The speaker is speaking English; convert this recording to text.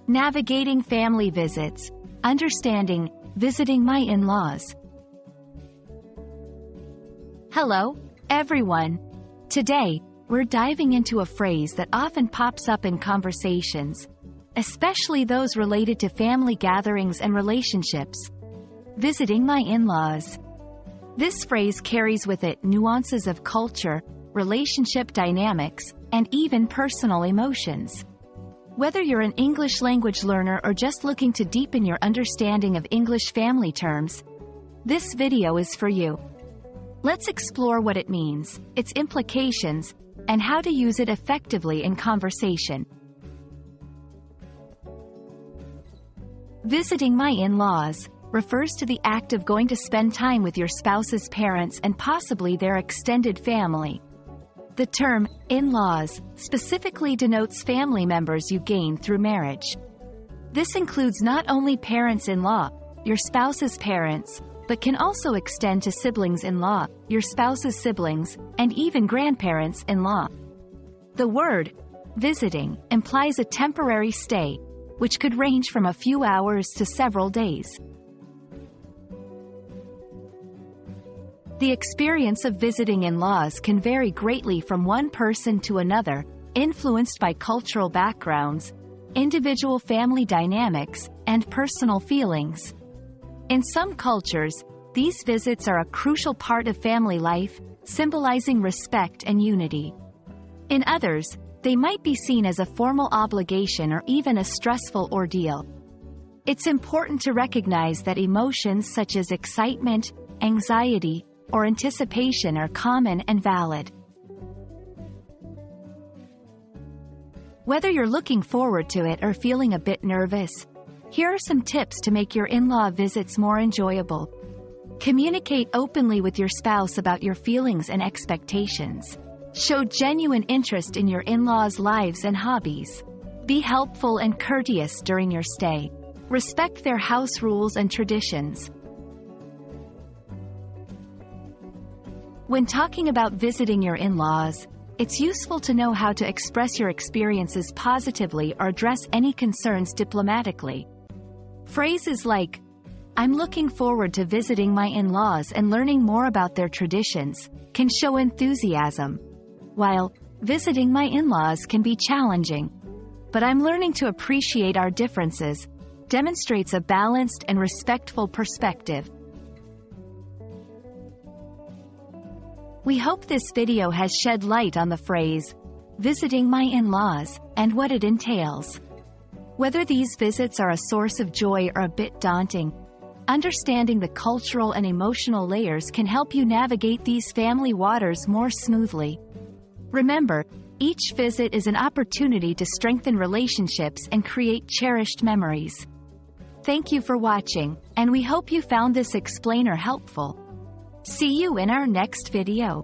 Navigating family visits. Understanding visiting my in-laws. Hello, everyone. Today, we're diving into a phrase that often pops up in conversations, especially those related to family gatherings and relationships. Visiting my in-laws. This phrase carries with it nuances of culture, relationship dynamics, and even personal emotions. Whether you're an English language learner or just looking to deepen your understanding of English family terms, this video is for you. Let's explore what it means, its implications, and how to use it effectively in conversation. Visiting my in-laws refers to the act of going to spend time with your spouse's parents and possibly their extended family. The term, in-laws, specifically denotes family members you gain through marriage. This includes not only parents-in-law, your spouse's parents, but can also extend to siblings-in-law, your spouse's siblings, and even grandparents-in-law. The word, visiting, implies a temporary stay, which could range from a few hours to several days. The experience of visiting in-laws can vary greatly from one person to another, influenced by cultural backgrounds, individual family dynamics, and personal feelings. In some cultures, these visits are a crucial part of family life, symbolizing respect and unity. In others, they might be seen as a formal obligation or even a stressful ordeal. It's important to recognize that emotions such as excitement, anxiety, or anticipation are common and valid. Whether you're looking forward to it or feeling a bit nervous, here are some tips to make your in-law visits more enjoyable. Communicate openly with your spouse about your feelings and expectations. Show genuine interest in your in-laws' lives and hobbies. Be helpful and courteous during your stay. Respect their house rules and traditions. When talking about visiting your in-laws, it's useful to know how to express your experiences positively or address any concerns diplomatically. Phrases like, "I'm looking forward to visiting my in-laws and learning more about their traditions," can show enthusiasm. While, "Visiting my in-laws can be challenging, but I'm learning to appreciate our differences," demonstrates a balanced and respectful perspective. We hope this video has shed light on the phrase, visiting my in-laws, and what it entails. Whether these visits are a source of joy or a bit daunting, understanding the cultural and emotional layers can help you navigate these family waters more smoothly. Remember, each visit is an opportunity to strengthen relationships and create cherished memories. Thank you for watching, and we hope you found this explainer helpful. See you in our next video.